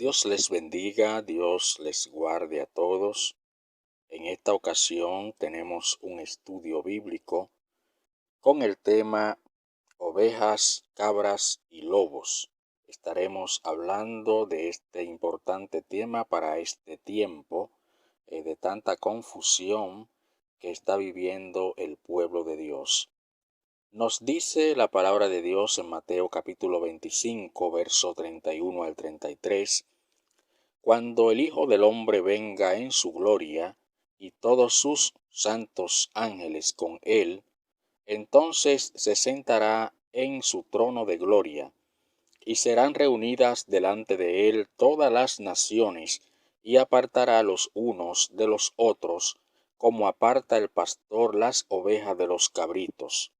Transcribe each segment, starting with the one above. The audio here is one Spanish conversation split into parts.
Dios les bendiga, Dios les guarde a todos. En esta ocasión tenemos un estudio bíblico con el tema ovejas, cabras y lobos. Estaremos hablando de este importante tema para este tiempo de tanta confusión que está viviendo el pueblo de Dios. Nos dice la palabra de Dios en Mateo capítulo 25, verso 31 al 33. Cuando el Hijo del Hombre venga en su gloria, y todos sus santos ángeles con él, entonces se sentará en su trono de gloria, y serán reunidas delante de él todas las naciones, y apartará los unos de los otros, como aparta el pastor las ovejas de los cabritos,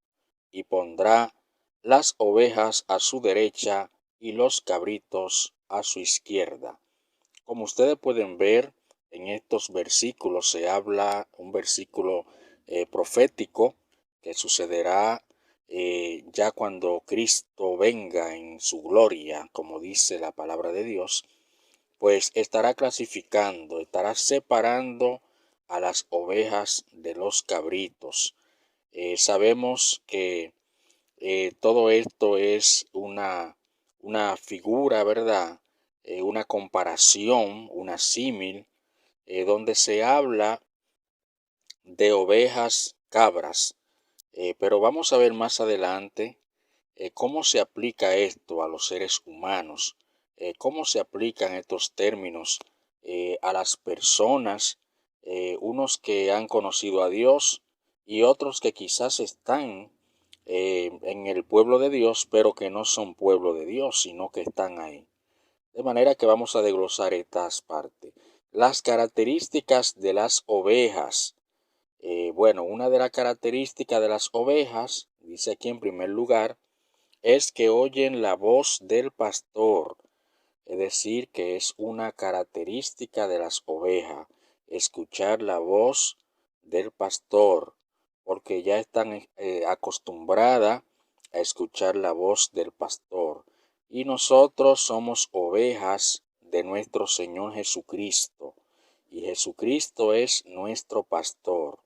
y pondrá las ovejas a su derecha y los cabritos a su izquierda. Como ustedes pueden ver, en estos versículos se habla un versículo profético que sucederá ya cuando Cristo venga en su gloria, como dice la palabra de Dios, pues estará clasificando, estará separando a las ovejas de los cabritos. Sabemos que todo esto es una figura, ¿verdad? Una comparación, una símil, donde se habla de ovejas, cabras. Pero vamos a ver más adelante cómo se aplica esto a los seres humanos, cómo se aplican estos términos a las personas, unos que han conocido a Dios y otros que quizás están en el pueblo de Dios, pero que no son pueblo de Dios, sino que están ahí. De manera que vamos a desglosar estas partes. Las características de las ovejas. Bueno, una de las características de las ovejas, dice aquí en primer lugar, es que oyen la voz del pastor. Es decir, que es una característica de las ovejas, escuchar la voz del pastor, porque ya están acostumbradas a escuchar la voz del pastor. Y nosotros somos ovejas de nuestro Señor Jesucristo, y Jesucristo es nuestro pastor,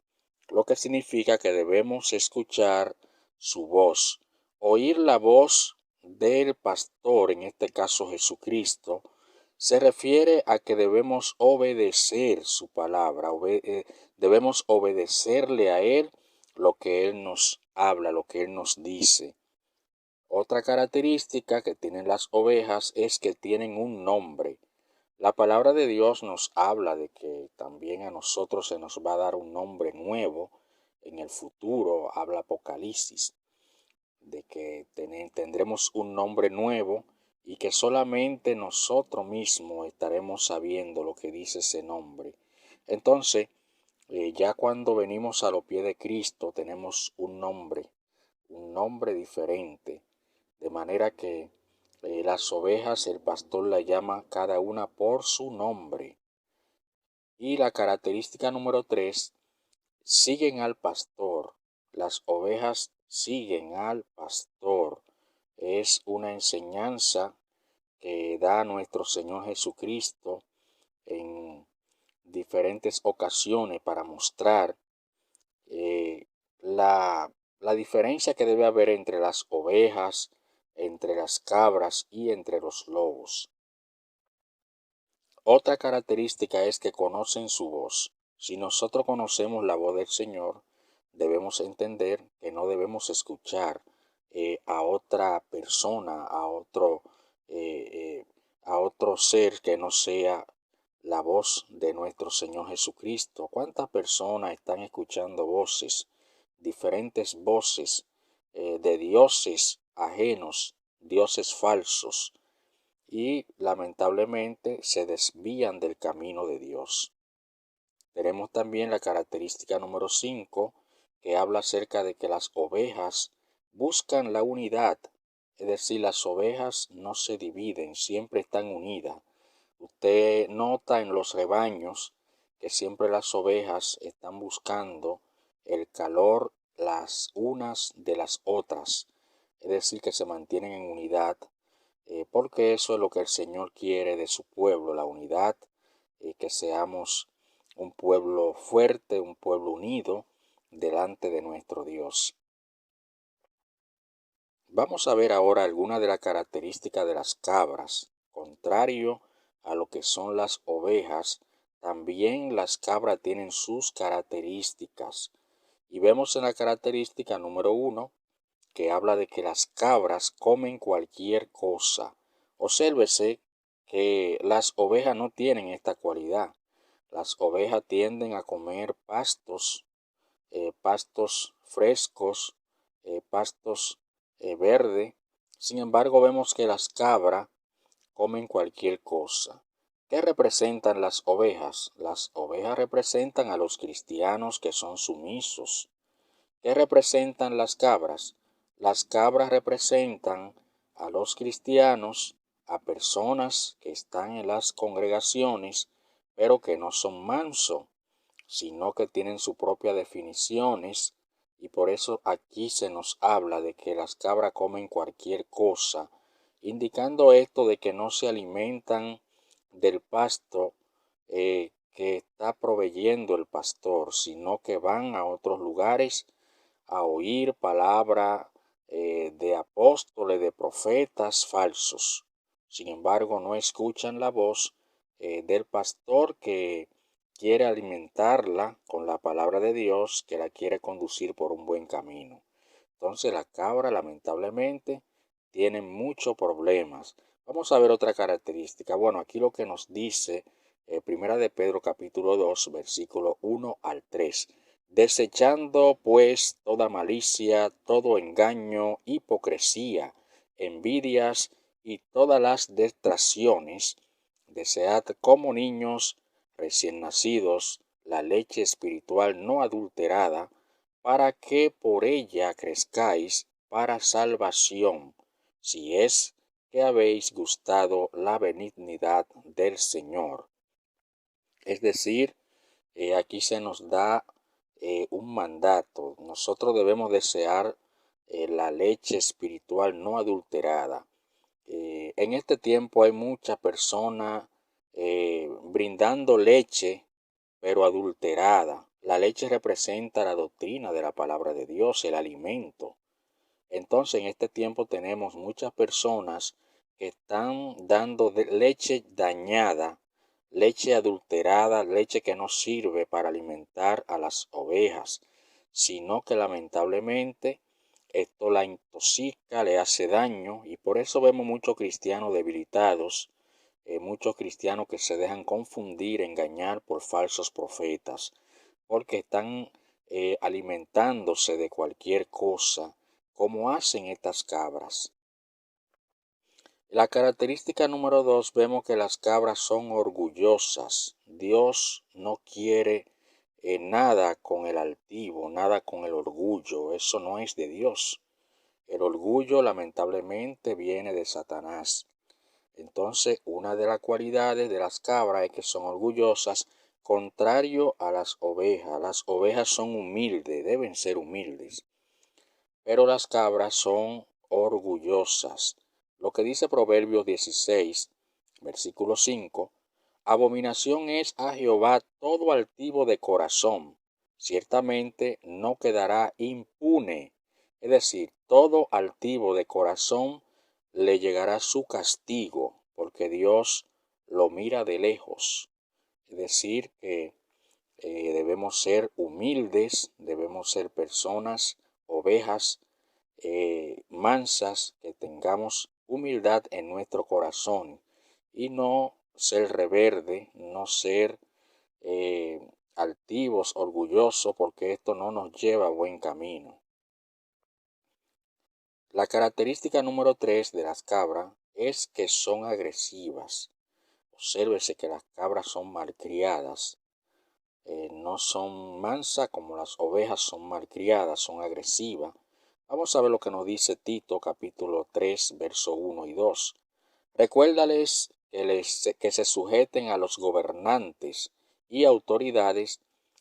lo que significa que debemos escuchar su voz. Oír la voz del pastor, en este caso Jesucristo, se refiere a que debemos obedecer su palabra, debemos obedecerle a Él lo que Él nos habla, lo que Él nos dice. Otra característica que tienen las ovejas es que tienen un nombre. La palabra de Dios nos habla de que también a nosotros se nos va a dar un nombre nuevo en el futuro, habla Apocalipsis, de que tendremos un nombre nuevo y que solamente nosotros mismos estaremos sabiendo lo que dice ese nombre. Entonces, ya cuando venimos a los pies de Cristo tenemos un nombre diferente, de manera que las ovejas el pastor la llama cada una por su nombre. Y la característica número 3, siguen al pastor. Las ovejas siguen al pastor. Es una enseñanza que da nuestro Señor Jesucristo en diferentes ocasiones para mostrar eh, la diferencia que debe haber entre las ovejas, entre las cabras y entre los lobos. Otra característica es que conocen su voz. Si nosotros conocemos la voz del Señor, debemos entender que no debemos escuchar a otra persona, a otro ser que no sea la voz de nuestro Señor Jesucristo. ¿Cuántas personas están escuchando voces, diferentes voces de dioses ajenos, dioses falsos? Y lamentablemente se desvían del camino de Dios. Tenemos también la característica número 5, que habla acerca de que las ovejas buscan la unidad, es decir, las ovejas no se dividen, siempre están unidas. Usted nota en los rebaños que siempre las ovejas están buscando el calor las unas de las otras, es decir, que se mantienen en unidad. porque eso es lo que el Señor quiere de su pueblo, la unidad, que seamos un pueblo fuerte, un pueblo unido delante de nuestro Dios. Vamos a ver ahora algunas de las características de las cabras. Contrario a lo que son las ovejas, también las cabras tienen sus características. Y vemos en la característica número 1 que habla de que las cabras comen cualquier cosa. Obsérvese que las ovejas no tienen esta cualidad. Las ovejas tienden a comer pastos frescos, pastos verdes. Sin embargo, vemos que las cabras comen cualquier cosa. ¿Qué representan las ovejas? Las ovejas representan a los cristianos que son sumisos. ¿Qué representan las cabras? Las cabras representan a los cristianos, a personas que están en las congregaciones, pero que no son mansos, sino que tienen sus propias definiciones, y por eso aquí se nos habla de que las cabras comen cualquier cosa, indicando esto de que no se alimentan del pasto que está proveyendo el pastor, sino que van a otros lugares a oír palabra de apóstoles, de profetas falsos. Sin embargo, no escuchan la voz del pastor que quiere alimentarla con la palabra de Dios, que la quiere conducir por un buen camino. Entonces la cabra lamentablemente tiene muchos problemas. Vamos a ver otra característica. Bueno, aquí lo que nos dice Primera de Pedro capítulo 2 versículo 1 al 3. Desechando pues toda malicia, todo engaño, hipocresía, envidias y todas las detracciones, desead como niños recién nacidos la leche espiritual no adulterada, para que por ella crezcáis para salvación, si es que habéis gustado la benignidad del Señor. Es decir, aquí se nos da un mandato. Nosotros debemos desear la leche espiritual no adulterada. En este tiempo hay muchas personas brindando leche, pero adulterada. La leche representa la doctrina de la palabra de Dios, el alimento. Entonces, en este tiempo tenemos muchas personas que están dando leche dañada, leche adulterada, leche que no sirve para alimentar a las ovejas, sino que lamentablemente esto la intoxica, le hace daño, y por eso vemos muchos cristianos debilitados, muchos cristianos que se dejan confundir, engañar por falsos profetas, porque están alimentándose de cualquier cosa, como hacen estas cabras. La característica número 2, vemos que las cabras son orgullosas. Dios no quiere nada con el altivo, nada con el orgullo. Eso no es de Dios. El orgullo lamentablemente viene de Satanás. Entonces, una de las cualidades de las cabras es que son orgullosas, contrario a las ovejas. Las ovejas son humildes, deben ser humildes, pero las cabras son orgullosas. Lo que dice Proverbios 16, versículo 5, abominación es a Jehová todo altivo de corazón, ciertamente no quedará impune. Es decir, todo altivo de corazón le llegará su castigo, porque Dios lo mira de lejos. Es decir, que debemos ser humildes, debemos ser personas, ovejas mansas, que tengamos humildad en nuestro corazón y no ser rebelde, no ser altivos, orgullosos, porque esto no nos lleva a buen camino. La característica número 3 de las cabras es que son agresivas. Obsérvese que las cabras son malcriadas. No son mansas como las ovejas, son malcriadas, son agresivas. Vamos a ver lo que nos dice Tito capítulo 3, verso 1 y 2. Recuérdales que se sujeten a los gobernantes y autoridades,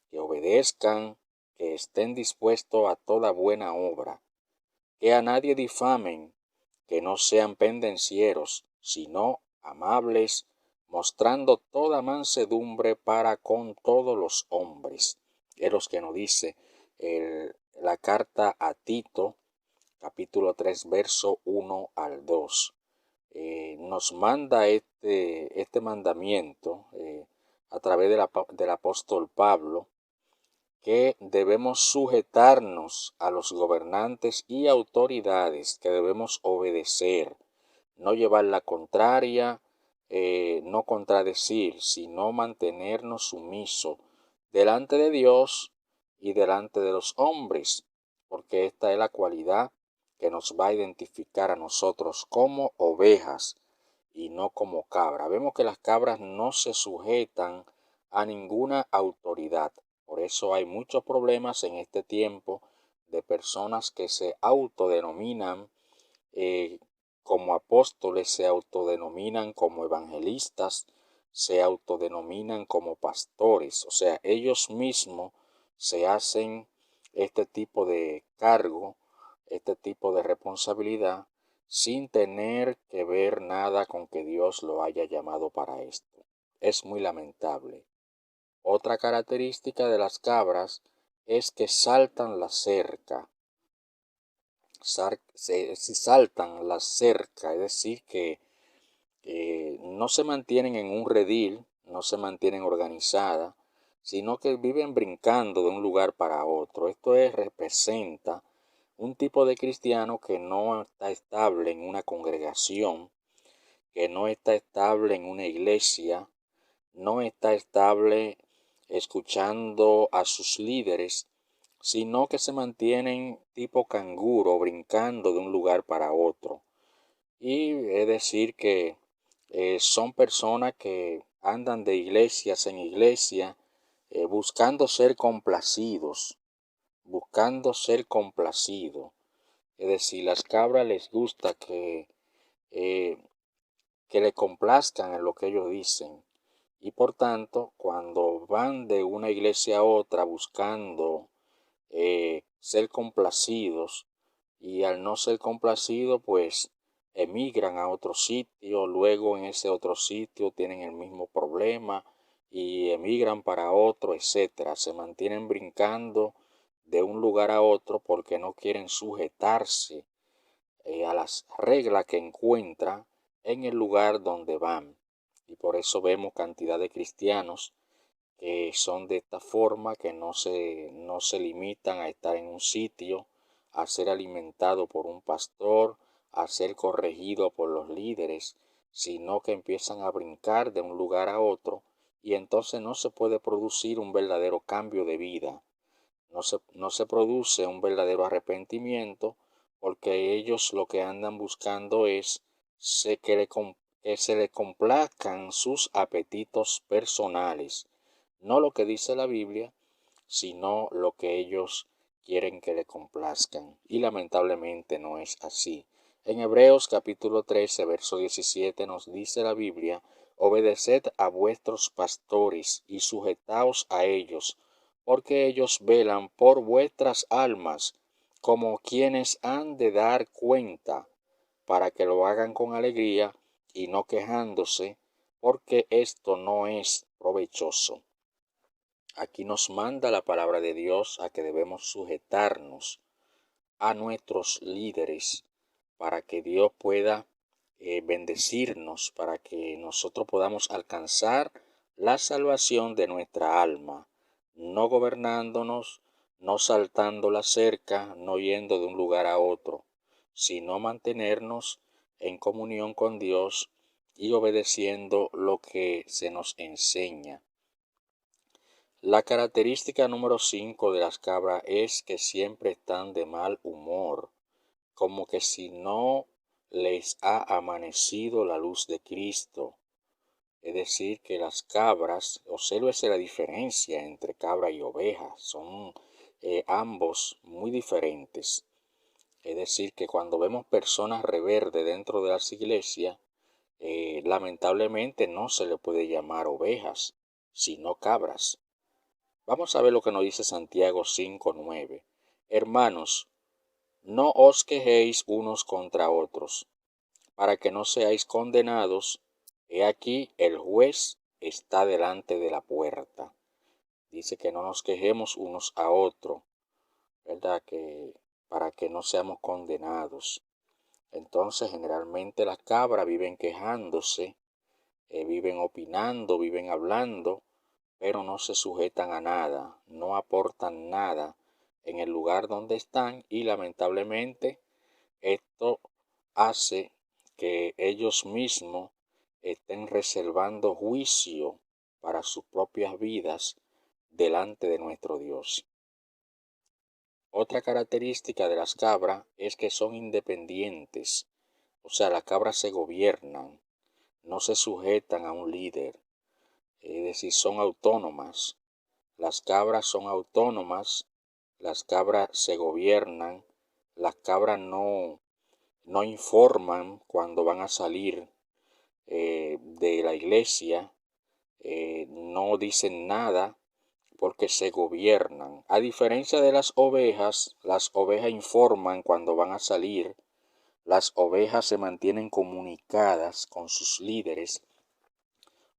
que obedezcan, que estén dispuestos a toda buena obra, que a nadie difamen, que no sean pendencieros, sino amables, mostrando toda mansedumbre para con todos los hombres. Es lo que nos dice la carta a Tito, capítulo 3, verso 1 al 2. Nos manda este mandamiento a través del apóstol Pablo, que debemos sujetarnos a los gobernantes y autoridades, que debemos obedecer, no llevar la contraria, no contradecir, sino mantenernos sumisos delante de Dios y delante de los hombres, porque esta es la cualidad que nos va a identificar a nosotros como ovejas y no como cabras. Vemos que las cabras no se sujetan a ninguna autoridad. Por eso hay muchos problemas en este tiempo de personas que se autodenominan como apóstoles, se autodenominan como evangelistas, se autodenominan como pastores. O sea, ellos mismos se hacen este tipo de cargo, este tipo de responsabilidad, sin tener que ver nada con que Dios lo haya llamado para esto. Es muy lamentable. Otra característica de las cabras es que saltan la cerca. Saltan la cerca, es decir, que no se mantienen en un redil, no se mantienen organizadas, sino que viven brincando de un lugar para otro. Representa un tipo de cristiano que no está estable en una congregación, que no está estable en una iglesia, no está estable escuchando a sus líderes, sino que se mantienen tipo canguro brincando de un lugar para otro. Y es decir que son personas que andan de iglesias en iglesia buscando ser complacidos, buscando ser complacidos. Es decir, las cabras les gusta eh, que le complazcan en lo que ellos dicen. Y por tanto, cuando van de una iglesia a otra buscando ser complacidos, y al no ser complacidos, pues emigran a otro sitio, luego en ese otro sitio tienen el mismo problema y emigran para otro, etcétera. Se mantienen brincando de un lugar a otro porque no quieren sujetarse a las reglas que encuentran en el lugar donde van. Y por eso vemos cantidad de cristianos que son de esta forma, que no se limitan a estar en un sitio, a ser alimentado por un pastor, a ser corregido por los líderes, sino que empiezan a brincar de un lugar a otro, y entonces no se puede producir un verdadero cambio de vida. No se produce un verdadero arrepentimiento, porque ellos lo que andan buscando es que se le complazcan sus apetitos personales, no lo que dice la Biblia, sino lo que ellos quieren que le complazcan. Y lamentablemente no es así. En Hebreos capítulo 13, verso 17 nos dice la Biblia: obedeced a vuestros pastores y sujetaos a ellos, porque ellos velan por vuestras almas, como quienes han de dar cuenta, para que lo hagan con alegría y no quejándose, porque esto no es provechoso. Aquí nos manda la palabra de Dios a que debemos sujetarnos a nuestros líderes para que Dios pueda bendecirnos, para que nosotros podamos alcanzar la salvación de nuestra alma, no gobernándonos, no saltando la cerca, no yendo de un lugar a otro, sino mantenernos en comunión con Dios y obedeciendo lo que se nos enseña. La característica número 5 de las cabras es que siempre están de mal humor, como que si no les ha amanecido la luz de Cristo. Es decir, que las cabras, obsérvese la diferencia entre cabra y oveja, son ambos muy diferentes. Es decir, que cuando vemos personas reverdes dentro de las iglesias, lamentablemente no se le puede llamar ovejas, sino cabras. Vamos a ver lo que nos dice Santiago 5:9. Hermanos, no os quejéis unos contra otros. para que no seáis condenados. He aquí, el juez está delante de la puerta. Dice que no nos quejemos unos a otros, ¿verdad? Que para que no seamos condenados. Entonces, generalmente las cabras viven quejándose, viven opinando, viven hablando, pero no se sujetan a nada, no aportan nada en el lugar donde están, y lamentablemente esto hace que ellos mismos estén reservando juicio para sus propias vidas delante de nuestro Dios. Otra característica de las cabras es que son independientes, o sea, las cabras se gobiernan, no se sujetan a un líder, es decir, son autónomas. Las cabras son autónomas, las cabras se gobiernan, las cabras no informan cuando van a salir de la iglesia, no dicen nada porque se gobiernan. A diferencia de las ovejas informan cuando van a salir, las ovejas se mantienen comunicadas con sus líderes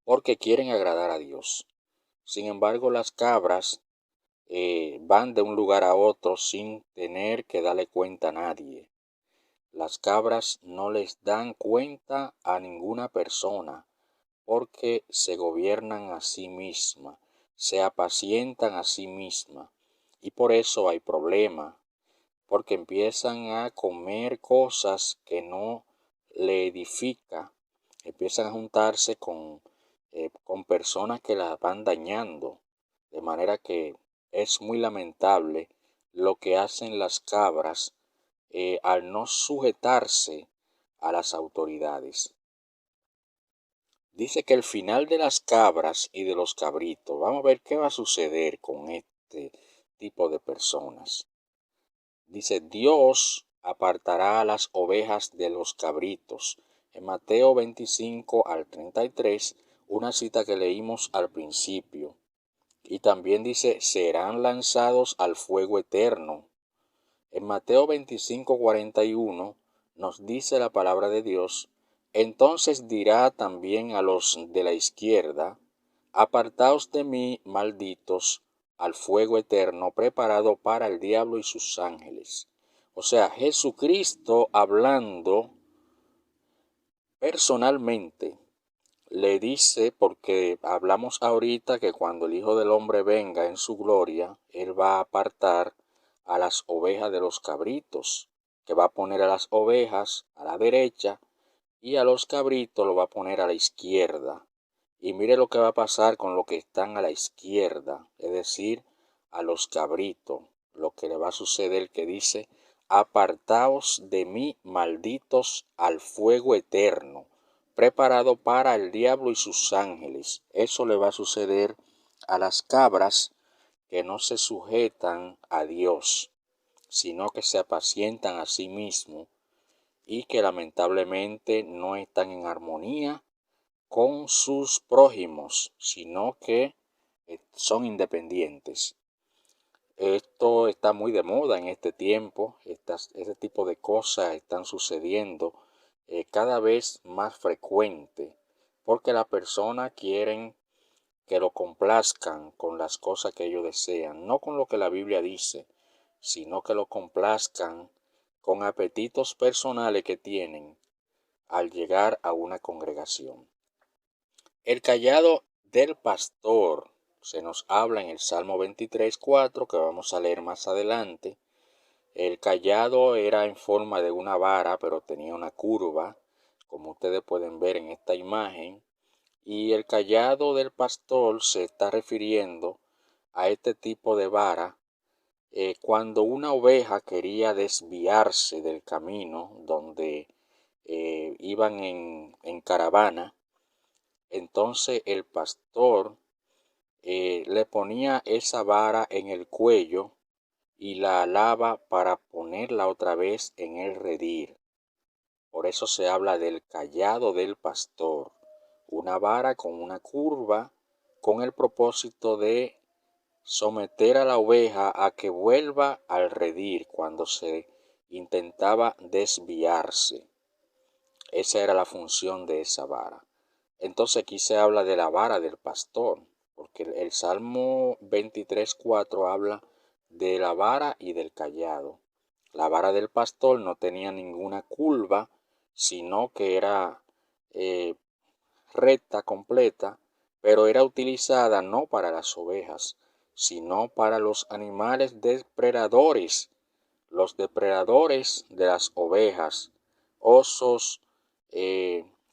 porque quieren agradar a Dios. Sin embargo, las cabras van de un lugar a otro sin tener que darle cuenta a nadie. Las cabras no les dan cuenta a ninguna persona porque se gobiernan a sí mismas, se apacientan a sí mismas, y por eso hay problema, porque empiezan a comer cosas que no le edifica, empiezan a juntarse con personas que las van dañando, de manera que es muy lamentable lo que hacen las cabras al no sujetarse a las autoridades. Dice que el final de las cabras y de los cabritos, vamos a ver qué va a suceder con este tipo de personas. Dice, Dios apartará a las ovejas de los cabritos. En Mateo 25 al 33, una cita que leímos al principio. Y también dice, serán lanzados al fuego eterno. En Mateo 25, 41 nos dice la palabra de Dios, entonces dirá también a los de la izquierda, apartaos de mí, malditos, al fuego eterno preparado para el diablo y sus ángeles. O sea, Jesucristo hablando personalmente le dice, porque hablamos ahorita que cuando el Hijo del Hombre venga en su gloria, Él va a apartar a las ovejas de los cabritos, que va a poner a las ovejas a la derecha y a los cabritos lo va a poner a la izquierda. Y mire lo que va a pasar con los que están a la izquierda, es decir, a los cabritos. Lo que le va a suceder que dice, apartaos de mí, malditos, al fuego eterno, preparado para el diablo y sus ángeles. Eso le va a suceder a las cabras que no se sujetan a Dios, sino que se apacientan a sí mismos y que lamentablemente no están en armonía con sus prójimos, sino que son independientes. Esto está muy de moda en este tiempo, este tipo de cosas están sucediendo cada vez más frecuente, porque las personas quieren que lo complazcan con las cosas que ellos desean, no con lo que la Biblia dice, sino que lo complazcan con apetitos personales que tienen al llegar a una congregación. El cayado del pastor se nos habla en el Salmo 23:4, que vamos a leer más adelante. El cayado era en forma de una vara, pero tenía una curva, como ustedes pueden ver en esta imagen. Y el cayado del pastor se está refiriendo a este tipo de vara cuando una oveja quería desviarse del camino donde iban en caravana. Entonces el pastor le ponía esa vara en el cuello y la alaba para ponerla otra vez en el redil. Por eso se habla del cayado del pastor, una vara con una curva con el propósito de someter a la oveja a que vuelva al redil cuando se intentaba desviarse. Esa era la función de esa vara. Entonces aquí se habla de la vara del pastor, porque el Salmo 23:4 habla de la vara y del cayado. La vara del pastor no tenía ninguna curva, sino que era eh, recta, completa, pero era utilizada no para las ovejas, sino para los animales depredadores, los depredadores de las ovejas, osos,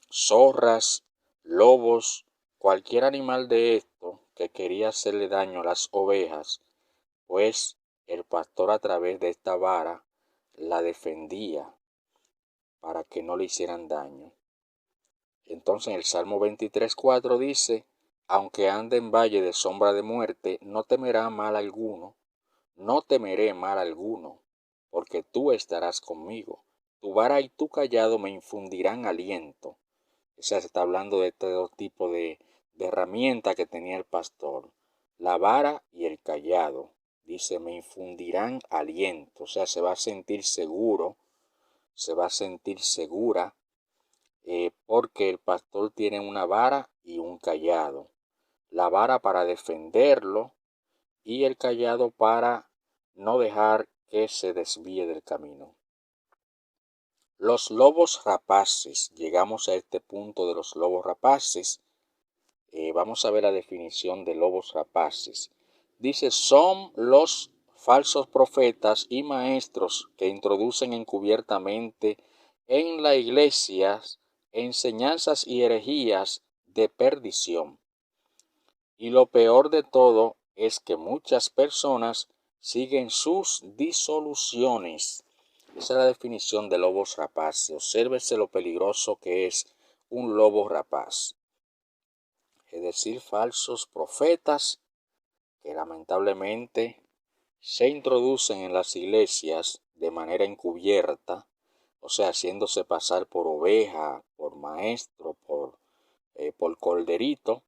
zorras, lobos, cualquier animal de esto que quería hacerle daño a las ovejas, pues el pastor a través de esta vara la defendía para que no le hicieran daño. Entonces en el Salmo 23:4 dice, aunque ande en valle de sombra de muerte, no temerá mal alguno, no temeré mal alguno, porque tú estarás conmigo. Tu vara y tu cayado me infundirán aliento. O sea, se está hablando de este dos tipos de herramientas que tenía el pastor. La vara y el cayado. Dice, me infundirán aliento. O sea, se va a sentir seguro, se va a sentir segura, porque el pastor tiene una vara y un cayado. La vara para defenderlo y el cayado para no dejar que se desvíe del camino. Los lobos rapaces. Llegamos a este punto de los lobos rapaces. Vamos a ver la definición de lobos rapaces. Dice, son los falsos profetas y maestros que introducen encubiertamente en la iglesia enseñanzas y herejías de perdición. Y lo peor de todo es que muchas personas siguen sus disoluciones. Esa es la definición de lobos rapaces. Obsérvese lo peligroso que es un lobo rapaz. Es decir, falsos profetas que lamentablemente se introducen en las iglesias de manera encubierta, o sea, haciéndose pasar por oveja, por maestro, por corderito,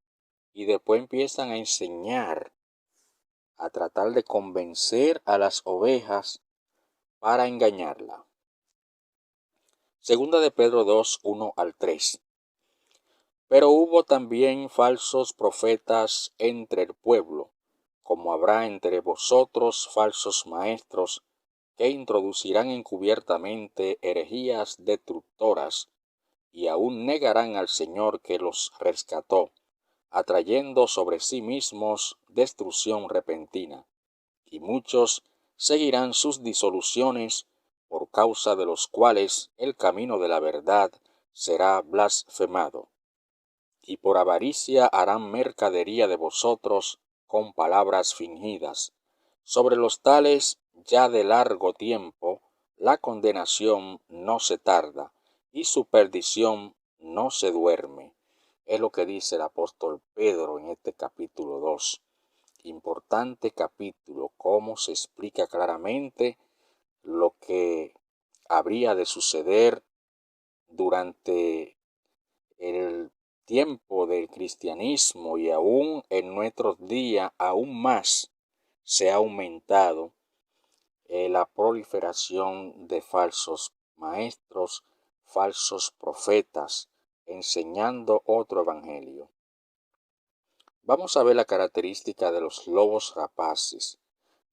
y después empiezan a enseñar, a tratar de convencer a las ovejas para engañarla. Segunda de Pedro 2, 1 al 3. Pero hubo también falsos profetas entre el pueblo, como habrá entre vosotros falsos maestros, que introducirán encubiertamente herejías destructoras, y aún negarán al Señor que los rescató, atrayendo sobre sí mismos destrucción repentina. Y muchos seguirán sus disoluciones, por causa de los cuales el camino de la verdad será blasfemado. Y por avaricia harán mercadería de vosotros con palabras fingidas. Sobre los tales ya de largo tiempo la condenación no se tarda, y su perdición no se duerme. Es lo que dice el apóstol Pedro en este capítulo 2. Importante capítulo, cómo se explica claramente lo que habría de suceder durante el tiempo del cristianismo, y aún en nuestros días aún más se ha aumentado la proliferación de falsos maestros, falsos profetas, enseñando otro evangelio. Vamos a ver la característica de los lobos rapaces.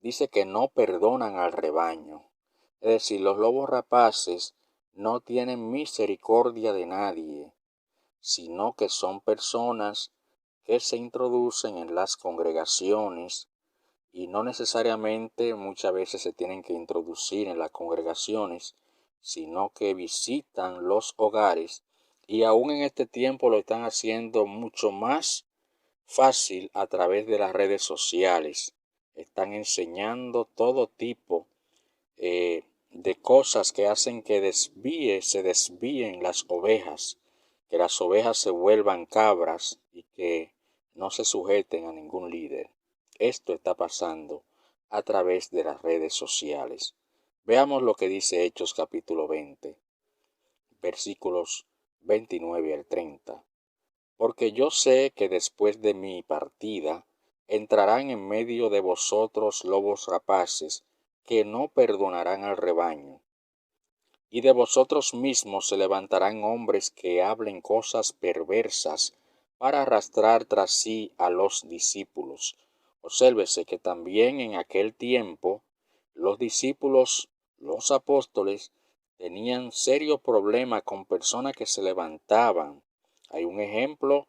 Dice que no perdonan al rebaño. Es decir, los lobos rapaces no tienen misericordia de nadie, sino que son personas que se introducen en las congregaciones, y no necesariamente muchas veces se tienen que introducir en las congregaciones, sino que visitan los hogares, y aún en este tiempo lo están haciendo mucho más fácil a través de las redes sociales. Están enseñando todo tipo de cosas que hacen que se desvíen las ovejas, que las ovejas se vuelvan cabras y que no se sujeten a ningún líder. Esto está pasando a través de las redes sociales. Veamos lo que dice Hechos capítulo 20, versículos 29 al 30. Porque yo sé que después de mi partida entrarán en medio de vosotros lobos rapaces, que no perdonarán al rebaño. y de vosotros mismos se levantarán hombres que hablen cosas perversas para arrastrar tras sí a los discípulos. Obsérvese que también en aquel tiempo los discípulos, los apóstoles, tenían serio problema con personas que se levantaban. Hay un ejemplo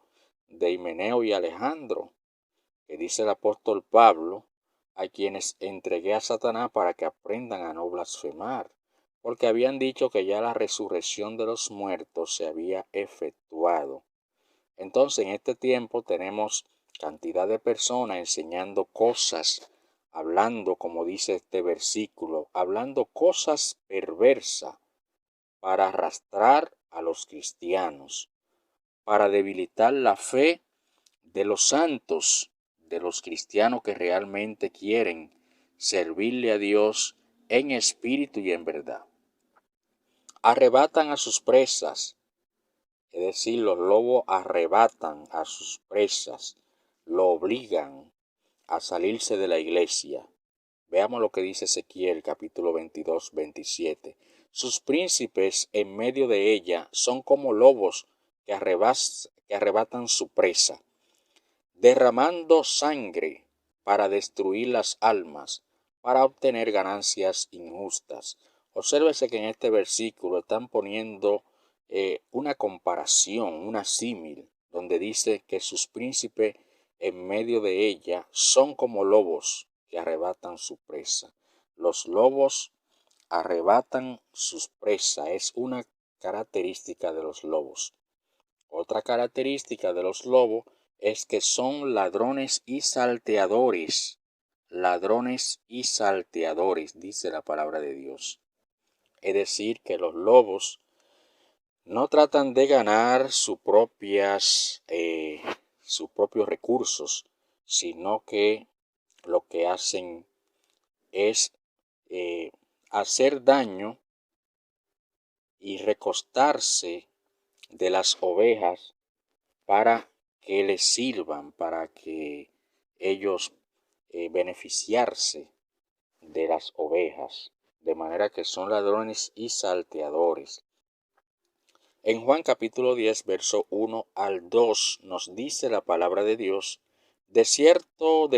de Himeneo y Alejandro, que dice el apóstol Pablo, a quienes entregué a Satanás para que aprendan a no blasfemar, porque habían dicho que ya la resurrección de los muertos se había efectuado. Entonces, en este tiempo tenemos cantidad de personas enseñando cosas, hablando, como dice este versículo, hablando cosas perversas para arrastrar a los cristianos, para debilitar la fe de los santos, de los cristianos que realmente quieren servirle a Dios en espíritu y en verdad. Arrebatan a sus presas, es decir, los lobos arrebatan a sus presas, lo obligan a salirse de la iglesia. Veamos lo que dice Ezequiel capítulo 22, 27. Sus príncipes en medio de ella son como lobos que arrebatan su presa, derramando sangre para destruir las almas, para obtener ganancias injustas. Obsérvese que en este versículo están poniendo una comparación, una símil, donde dice que sus príncipes en medio de ella son como lobos que arrebatan su presa. Los lobos arrebatan sus presas, es una característica de los lobos. Otra característica de los lobos es que son ladrones y salteadores. Ladrones y salteadores, dice la palabra de Dios. Es decir, que los lobos no tratan de ganar sus propios recursos, sino que lo que hacen es hacer daño y recostarse de las ovejas para que les sirvan, para que ellos beneficiarse de las ovejas, de manera que son ladrones y salteadores. En Juan capítulo 10, verso 1 al 2 nos dice la palabra de Dios: de cierto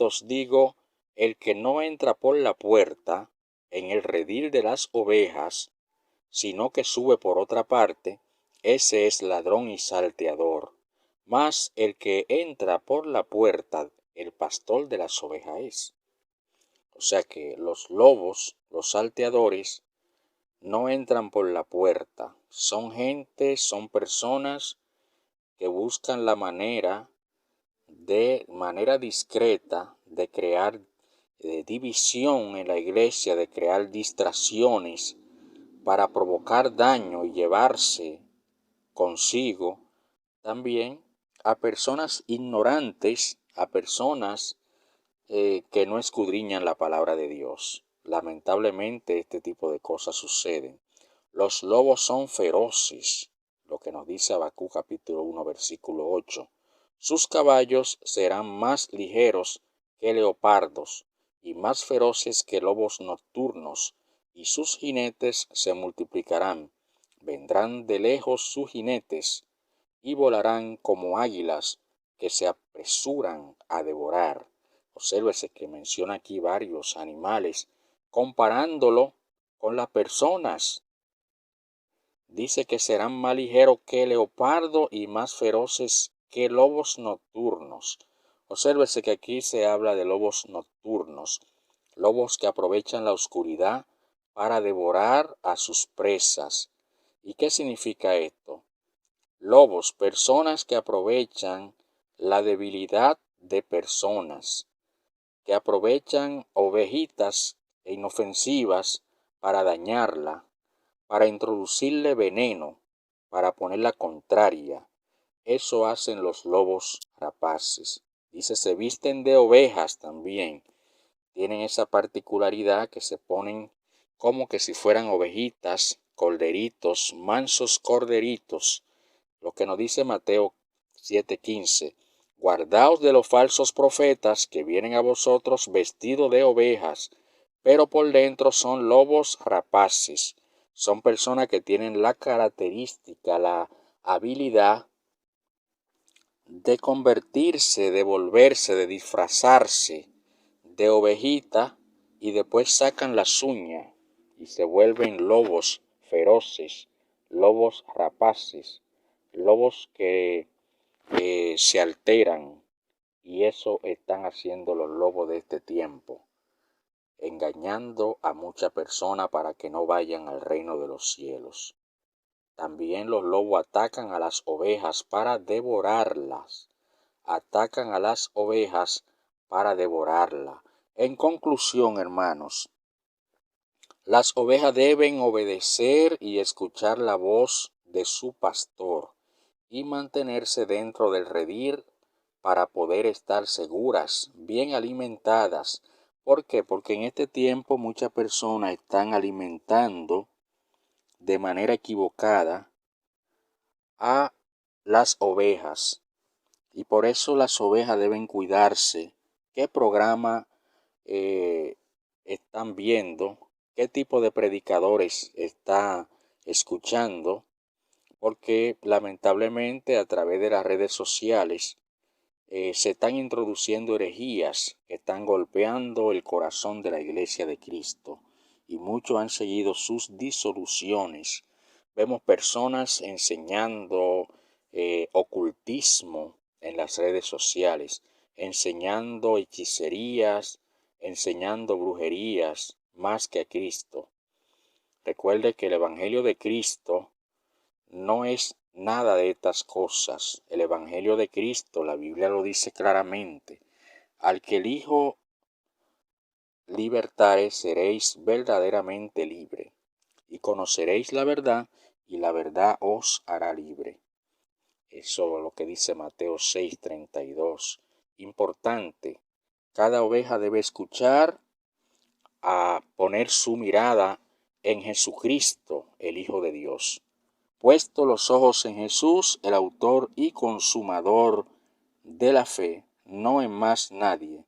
os digo, el que no entra por la puerta en el redil de las ovejas, sino que sube por otra parte, ese es ladrón y salteador. Mas el que entra por la puerta, el pastor de las ovejas es. O sea que los lobos, los salteadores, no entran por la puerta. Son personas que buscan la manera discreta de crear división en la iglesia, de crear distracciones para provocar daño y llevarse consigo también a personas ignorantes, a personas que no escudriñan la palabra de Dios. Lamentablemente este tipo de cosas suceden. Los lobos son feroces, lo que nos dice Habacuc capítulo 1 versículo 8. Sus caballos serán más ligeros que leopardos y más feroces que lobos nocturnos, y sus jinetes se multiplicarán. Vendrán de lejos sus jinetes y volarán como águilas que se apresuran a devorar. Obsérvese que menciona aquí varios animales, comparándolo con las personas. Dice que serán más ligeros que leopardo y más feroces que lobos nocturnos. Obsérvese que aquí se habla de lobos nocturnos, lobos que aprovechan la oscuridad para devorar a sus presas. ¿Y qué significa esto? Lobos, personas que aprovechan la debilidad de personas, que aprovechan ovejitas inofensivas para dañarla, para introducirle veneno, para ponerla contraria. Eso hacen los lobos rapaces. Dice, se visten de ovejas también. Tienen esa particularidad que se ponen como que si fueran ovejitas, corderitos, mansos corderitos. Lo que nos dice Mateo 7:15. Guardaos de los falsos profetas que vienen a vosotros vestidos de ovejas, pero por dentro son lobos rapaces. Son personas que tienen la característica, la habilidad de convertirse, de volverse, de disfrazarse de ovejita y después sacan las uñas y se vuelven lobos feroces, lobos rapaces, lobos que se alteran, y eso están haciendo los lobos de este tiempo, engañando a muchas personas para que no vayan al reino de los cielos. También los lobos atacan a las ovejas para devorarlas. Atacan a las ovejas para devorarlas. En conclusión, hermanos, las ovejas deben obedecer y escuchar la voz de su pastor y mantenerse dentro del redil para poder estar seguras, bien alimentadas. ¿Por qué? Porque en este tiempo muchas personas están alimentando de manera equivocada a las ovejas, y por eso las ovejas deben cuidarse. ¿Qué programa están viendo? ¿Qué tipo de predicadores está escuchando? Porque lamentablemente a través de las redes sociales se están introduciendo herejías que están golpeando el corazón de la Iglesia de Cristo, y muchos han seguido sus disoluciones. Vemos personas enseñando ocultismo en las redes sociales, enseñando hechicerías, enseñando brujerías más que a Cristo. Recuerde que el Evangelio de Cristo no es nada de estas cosas. El Evangelio de Cristo, la Biblia lo dice claramente: al que el Hijo libertare, seréis verdaderamente libre, y conoceréis la verdad, y la verdad os hará libre. Eso es lo que dice Mateo 6:32. Importante, cada oveja debe escuchar, a poner su mirada en Jesucristo, el Hijo de Dios. Puesto los ojos en Jesús, el autor y consumador de la fe, no en más nadie.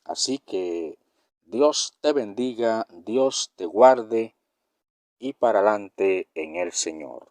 Así que Dios te bendiga, Dios te guarde, y para adelante en el Señor.